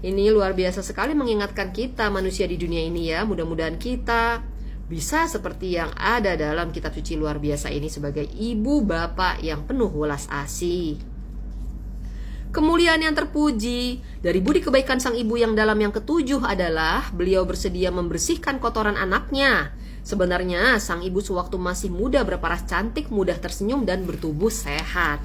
Ini luar biasa sekali mengingatkan kita manusia di dunia ini ya. Mudah-mudahan kita bisa seperti yang ada dalam kitab suci luar biasa ini sebagai ibu bapak yang penuh welas asih. Kemuliaan yang terpuji dari budi kebaikan sang ibu yang dalam yang ketujuh adalah beliau bersedia membersihkan kotoran anaknya. Sebenarnya sang ibu sewaktu masih muda berparas cantik, mudah tersenyum dan bertubuh sehat,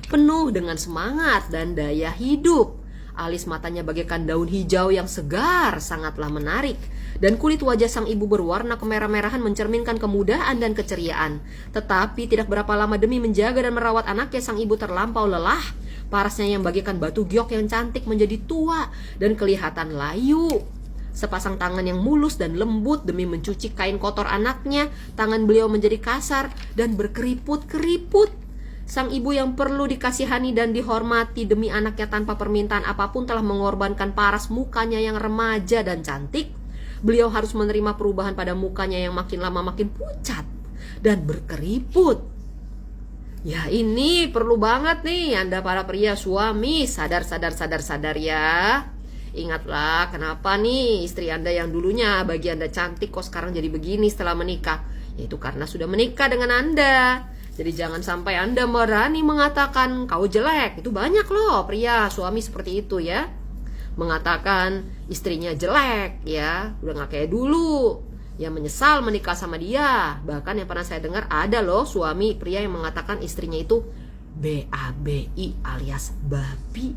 penuh dengan semangat dan daya hidup. Alis matanya bagaikan daun hijau yang segar, sangatlah menarik. Dan kulit wajah sang ibu berwarna kemerah-merahan mencerminkan kemudahan dan keceriaan. Tetapi tidak berapa lama demi menjaga dan merawat anaknya, sang ibu terlampau lelah. Parasnya yang bagaikan batu giok yang cantik menjadi tua dan kelihatan layu. Sepasang tangan yang mulus dan lembut demi mencuci kain kotor anaknya, tangan beliau menjadi kasar dan berkeriput-keriput. Sang ibu yang perlu dikasihani dan dihormati demi anaknya tanpa permintaan apapun telah mengorbankan paras mukanya yang remaja dan cantik. Beliau harus menerima perubahan pada mukanya yang makin lama makin pucat dan berkeriput. Ya, ini perlu banget nih Anda para pria suami, sadar ya. Ingatlah kenapa nih istri Anda yang dulunya bagi Anda cantik kok sekarang jadi begini setelah menikah. Yaitu karena sudah menikah dengan Anda. Jadi jangan sampai Anda berani mengatakan kau jelek. Itu banyak loh pria suami seperti itu ya, mengatakan istrinya jelek ya, udah gak kayak dulu ya, menyesal menikah sama dia. Bahkan yang pernah saya dengar ada loh suami pria yang mengatakan istrinya itu BABI alias babi.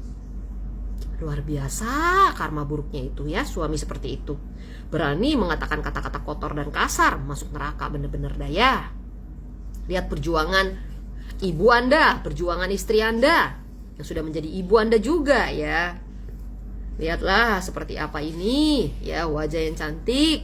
Luar biasa karma buruknya itu ya, suami seperti itu berani mengatakan kata-kata kotor dan kasar, masuk neraka bener-bener daya. Lihat perjuangan ibu Anda, perjuangan istri Anda yang sudah menjadi ibu Anda juga ya. Lihatlah seperti apa ini ya, wajah yang cantik.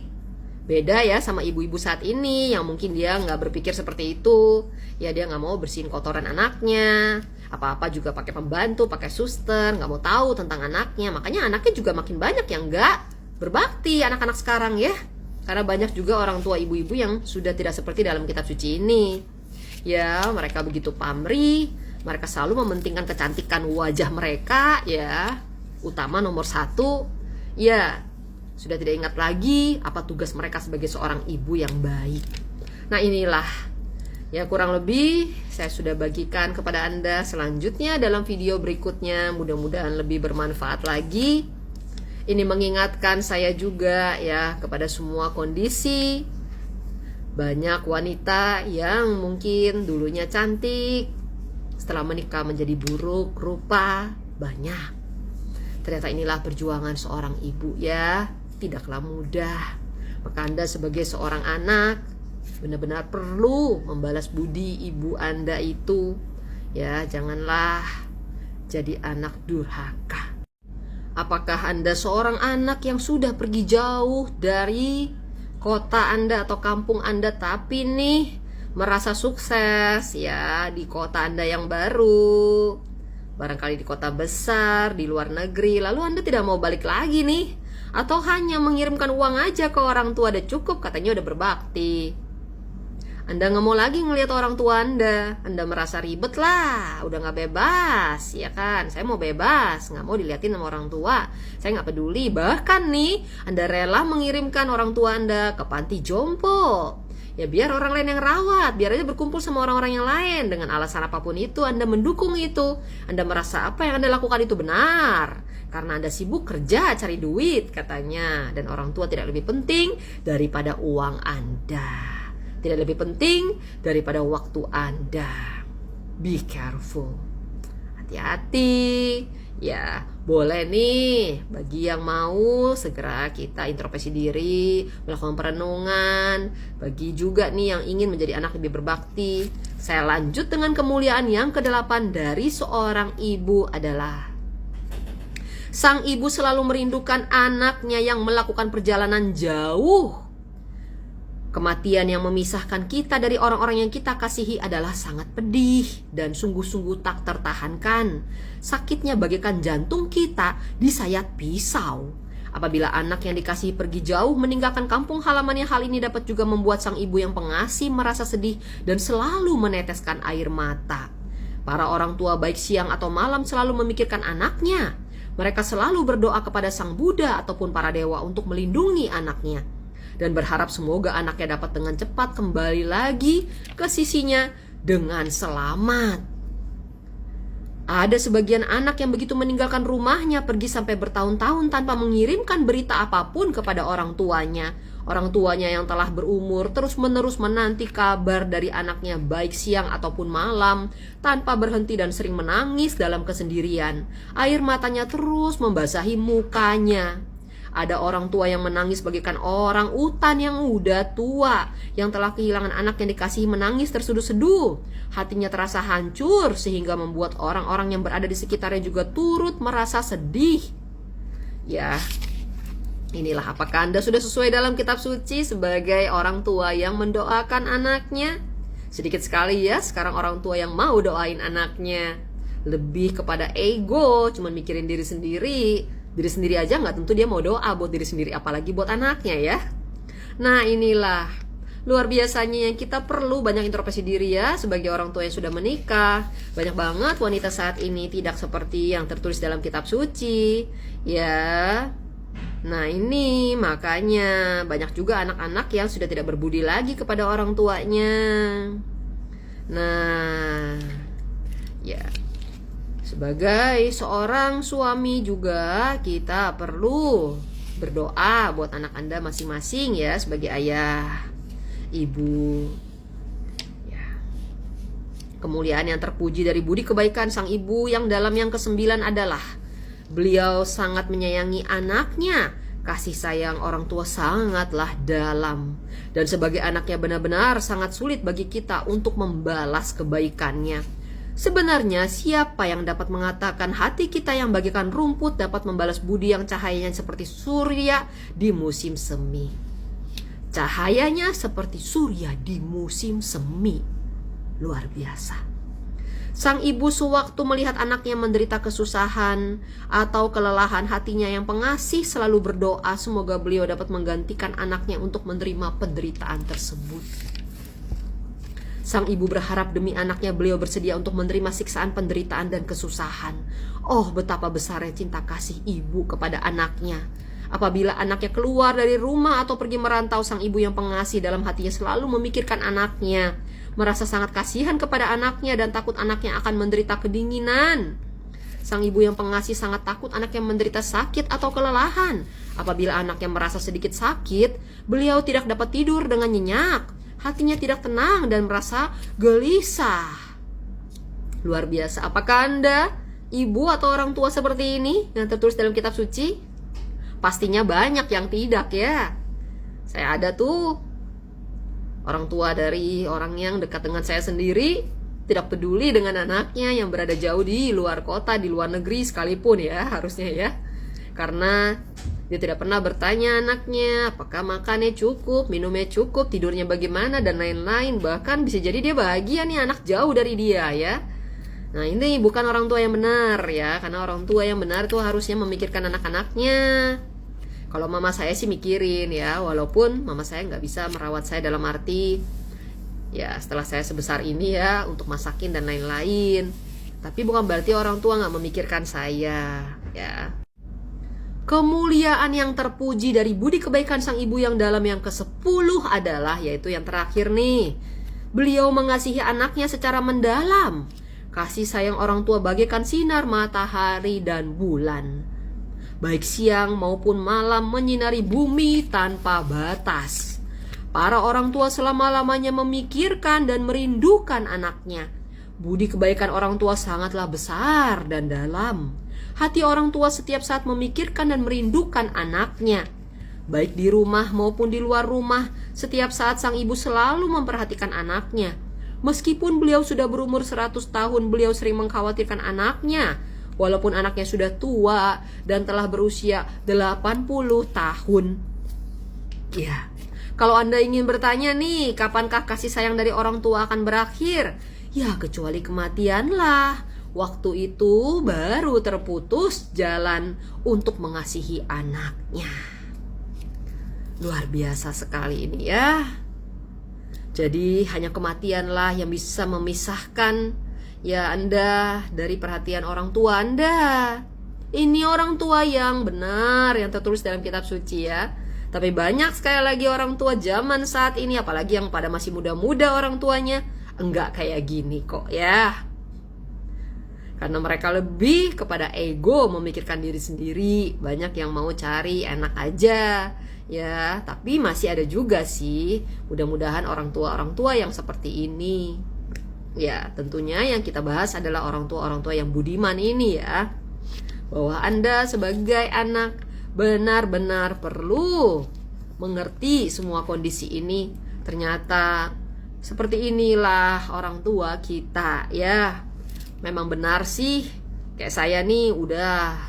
Beda ya sama ibu-ibu saat ini yang mungkin dia gak berpikir seperti itu. Ya, dia gak mau bersihin kotoran anaknya, apa-apa juga pakai pembantu, pakai suster, gak mau tahu tentang anaknya. Makanya anaknya juga makin banyak yang gak berbakti, anak-anak sekarang ya. Karena banyak juga orang tua ibu-ibu yang sudah tidak seperti dalam kitab suci ini. Ya, mereka begitu pamrih, mereka selalu mementingkan kecantikan wajah mereka ya, utama nomor satu. Ya, sudah tidak ingat lagi apa tugas mereka sebagai seorang ibu yang baik. Nah, inilah ya kurang lebih saya sudah bagikan kepada Anda. Selanjutnya dalam video berikutnya mudah-mudahan lebih bermanfaat lagi. Ini mengingatkan saya juga ya kepada semua kondisi. Banyak wanita yang mungkin dulunya cantik, setelah menikah menjadi buruk rupa, banyak. Ternyata inilah perjuangan seorang ibu ya, tidaklah mudah. Maka Anda sebagai seorang anak benar-benar perlu membalas budi ibu Anda itu. Ya, janganlah jadi anak durhaka. Apakah Anda seorang anak yang sudah pergi jauh dari kota Anda atau kampung Anda, tapi nih merasa sukses ya di kota Anda yang baru, barangkali di kota besar, di luar negeri, lalu Anda tidak mau balik lagi nih? Atau hanya mengirimkan uang aja ke orang tua, udah cukup, katanya udah berbakti. Anda nggak mau lagi ngelihat orang tua Anda merasa ribet lah, udah nggak bebas, ya kan? Saya mau bebas, nggak mau dilihatin sama orang tua, saya nggak peduli. Bahkan nih, Anda rela mengirimkan orang tua Anda ke panti jompo, ya biar orang lain yang rawat, biar aja berkumpul sama orang-orang yang lain. Dengan alasan apapun itu, Anda mendukung itu. Anda merasa apa yang Anda lakukan itu benar, karena Anda sibuk kerja, cari duit katanya. Dan orang tua tidak lebih penting daripada uang Anda, tidak lebih penting daripada waktu Anda. Be careful. Hati-hati. Ya, boleh nih bagi yang mau segera kita introspeksi diri, melakukan perenungan. Bagi juga nih yang ingin menjadi anak lebih berbakti. Saya lanjut dengan kemuliaan yang ke-8 dari seorang ibu adalah: sang ibu selalu merindukan anaknya yang melakukan perjalanan jauh. Kematian yang memisahkan kita dari orang-orang yang kita kasihi adalah sangat pedih dan sungguh-sungguh tak tertahankan. Sakitnya bagaikan jantung kita disayat pisau. Apabila anak yang dikasihi pergi jauh meninggalkan kampung halamannya, hal ini dapat juga membuat sang ibu yang pengasih merasa sedih dan selalu meneteskan air mata. Para orang tua baik siang atau malam selalu memikirkan anaknya. Mereka selalu berdoa kepada sang Buddha ataupun para dewa untuk melindungi anaknya, dan berharap semoga anaknya dapat dengan cepat kembali lagi ke sisinya dengan selamat. Ada sebagian anak yang begitu meninggalkan rumahnya pergi sampai bertahun-tahun tanpa mengirimkan berita apapun kepada orang tuanya. Orang tuanya yang telah berumur terus-menerus menanti kabar dari anaknya baik siang ataupun malam, tanpa berhenti dan sering menangis dalam kesendirian. Air matanya terus membasahi mukanya. Ada orang tua yang menangis bagaikan orang utan yang udah tua, yang telah kehilangan anak yang dikasihi, menangis terseduh-seduh. Hatinya terasa hancur sehingga membuat orang-orang yang berada di sekitarnya juga turut merasa sedih. Ya, inilah apakah Anda sudah sesuai dalam kitab suci sebagai orang tua yang mendoakan anaknya? Sedikit sekali ya sekarang orang tua yang mau doain anaknya. Lebih kepada ego, cuma mikirin diri sendiri. Diri sendiri aja nggak tentu dia mau doa buat diri sendiri, apalagi buat anaknya ya. Nah, inilah luar biasanya yang kita perlu banyak introspeksi diri ya sebagai orang tua yang sudah menikah. Banyak banget wanita saat ini tidak seperti yang tertulis dalam kitab suci ya. Nah, ini makanya banyak juga anak-anak yang sudah tidak berbudi lagi kepada orang tuanya. Nah, ya, sebagai seorang suami juga kita perlu berdoa buat anak Anda masing-masing ya, sebagai ayah, ibu. Ya. Kemuliaan yang terpuji dari budi kebaikan sang ibu yang dalam yang ke-9 adalah beliau sangat menyayangi anaknya. Kasih sayang orang tua sangatlah dalam, dan sebagai anaknya benar-benar sangat sulit bagi kita untuk membalas kebaikannya. Sebenarnya siapa yang dapat mengatakan hati kita yang bagaikan rumput dapat membalas budi yang cahayanya seperti surya di musim semi? Cahayanya seperti surya di musim semi. Luar biasa. Sang ibu sewaktu melihat anaknya menderita kesusahan atau kelelahan, hatinya yang pengasih selalu berdoa semoga beliau dapat menggantikan anaknya untuk menerima penderitaan tersebut. Sang ibu berharap demi anaknya beliau bersedia untuk menerima siksaan, penderitaan, dan kesusahan. Oh, betapa besarnya cinta kasih ibu kepada anaknya. Apabila anaknya keluar dari rumah atau pergi merantau, sang ibu yang pengasih dalam hatinya selalu memikirkan anaknya, merasa sangat kasihan kepada anaknya dan takut anaknya akan menderita kedinginan. Sang ibu yang pengasih sangat takut anaknya menderita sakit atau kelelahan. Apabila anaknya merasa sedikit sakit, beliau tidak dapat tidur dengan nyenyak. Hatinya tidak tenang dan merasa gelisah. Luar biasa. Apakah Anda ibu atau orang tua seperti ini yang tertulis dalam kitab suci? Pastinya banyak yang tidak ya. Saya ada tuh orang tua dari orang yang dekat dengan saya sendiri, tidak peduli dengan anaknya yang berada jauh di luar kota, di luar negeri sekalipun ya, harusnya ya. Karena dia tidak pernah bertanya anaknya apakah makannya cukup, minumnya cukup, tidurnya bagaimana dan lain-lain. Bahkan bisa jadi dia bahagia nih anak jauh dari dia ya. Nah, ini bukan orang tua yang benar ya, karena orang tua yang benar tuh harusnya memikirkan anak-anaknya. Kalau mama saya sih mikirin ya, walaupun mama saya nggak bisa merawat saya dalam arti ya setelah saya sebesar ini ya untuk masakin dan lain-lain. Tapi bukan berarti orang tua nggak memikirkan saya ya. Kemuliaan yang terpuji dari budi kebaikan sang ibu yang dalam yang ke-10 adalah, yaitu yang terakhir nih, beliau mengasihi anaknya secara mendalam. Kasih sayang orang tua bagaikan sinar matahari dan bulan, baik siang maupun malam menyinari bumi tanpa batas. Para orang tua selama-lamanya memikirkan dan merindukan anaknya. Budi kebaikan orang tua sangatlah besar dan dalam. Hati orang tua setiap saat memikirkan dan merindukan anaknya. Baik di rumah maupun di luar rumah, setiap saat sang ibu selalu memperhatikan anaknya. Meskipun beliau sudah berumur 100 tahun, beliau sering mengkhawatirkan anaknya. Walaupun anaknya sudah tua dan telah berusia 80 tahun. Ya, kalau Anda ingin bertanya nih, kapankah kasih sayang dari orang tua akan berakhir? Ya, kecuali kematianlah. Waktu itu baru terputus jalan untuk mengasihi anaknya. Luar biasa sekali ini ya. Jadi hanya kematianlah yang bisa memisahkan ya Anda dari perhatian orang tua Anda. Ini orang tua yang benar yang tertulis dalam kitab suci ya. Tapi banyak sekali lagi orang tua zaman saat ini, apalagi yang pada masih muda-muda orang tuanya, enggak kayak gini kok ya. Karena mereka lebih kepada ego, memikirkan diri sendiri. Banyak yang mau cari enak aja ya. Tapi masih ada juga sih, mudah-mudahan orang tua yang seperti ini. Ya, tentunya yang kita bahas adalah orang tua yang budiman ini ya. Bahwa Anda sebagai anak benar-benar perlu mengerti semua kondisi ini. Ternyata seperti inilah orang tua kita ya. Memang benar sih, kayak saya nih udah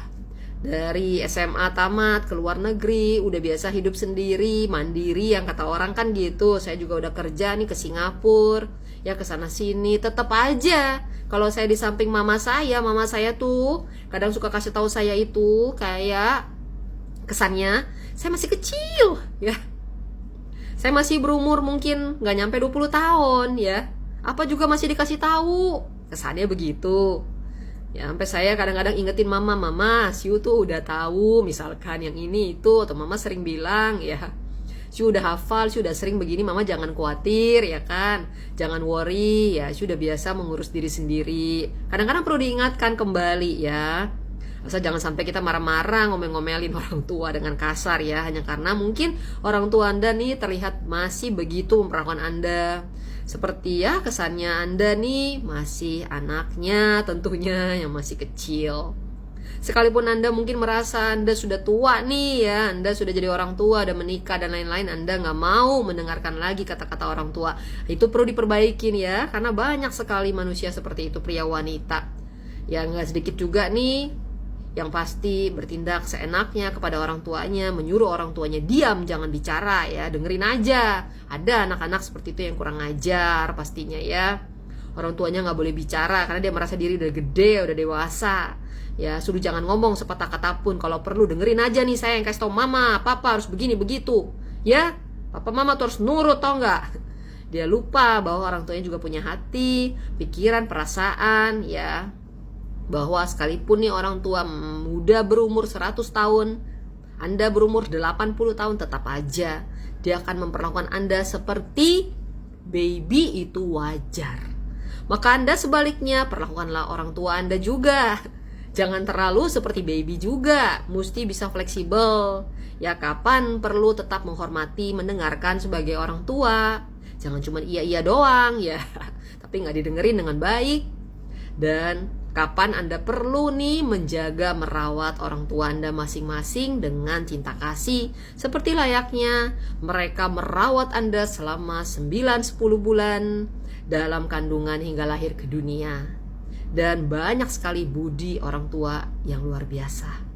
dari SMA tamat ke luar negeri, udah biasa hidup sendiri, mandiri yang kata orang kan gitu. Saya juga udah kerja nih ke Singapura, ya ke sana sini. Tetap aja kalau saya di samping mama saya tuh kadang suka kasih tahu saya itu kayak kesannya saya masih kecil ya. Saya masih berumur mungkin nggak nyampe 20 tahun ya. Apa juga masih dikasih tahu. Kesannya begitu ya, sampai saya kadang-kadang ingetin mama, Siu tuh udah tahu misalkan yang ini itu, atau mama sering bilang ya, Siu udah hafal, Siu udah sering begini, mama jangan khawatir ya kan, jangan worry ya, Siu udah biasa mengurus diri sendiri. Kadang-kadang perlu diingatkan kembali ya, asal jangan sampai kita marah-marah ngomel-ngomelin orang tua dengan kasar ya, hanya karena mungkin orang tua Anda nih terlihat masih begitu memperlakukan Anda. Seperti ya kesannya Anda nih masih anaknya tentunya yang masih kecil. Sekalipun Anda mungkin merasa Anda sudah tua nih ya, Anda sudah jadi orang tua, udah menikah dan lain-lain, Anda gak mau mendengarkan lagi kata-kata orang tua. Itu perlu diperbaikin ya, karena banyak sekali manusia seperti itu, pria wanita. Ya gak sedikit juga nih yang pasti bertindak seenaknya kepada orang tuanya, menyuruh orang tuanya diam, jangan bicara ya, dengerin aja. Ada anak-anak seperti itu yang kurang ajar pastinya ya. Orang tuanya gak boleh bicara karena dia merasa diri udah gede, udah dewasa ya. Suruh jangan ngomong sepatah kata pun, kalau perlu dengerin aja nih saya yang kasih tau mama, papa harus begini begitu ya. Papa mama tuh harus nurut, tau gak? Dia lupa bahwa orang tuanya juga punya hati, pikiran, perasaan ya. Bahwa sekalipun nih orang tua muda berumur 100 tahun, Anda berumur 80 tahun, tetap aja dia akan memperlakukan Anda seperti baby, itu wajar. Maka Anda sebaliknya perlakukanlah orang tua Anda juga Jangan terlalu seperti baby juga, mesti bisa fleksibel. Ya kapan perlu tetap menghormati, mendengarkan sebagai orang tua. Jangan cuma iya-iya doang ya, tapi nggak didengerin dengan baik. Dan kapan Anda perlu nih menjaga, merawat orang tua Anda masing-masing dengan cinta kasih. Seperti layaknya mereka merawat Anda selama 9-10 bulan dalam kandungan hingga lahir ke dunia. Dan banyak sekali budi orang tua yang luar biasa.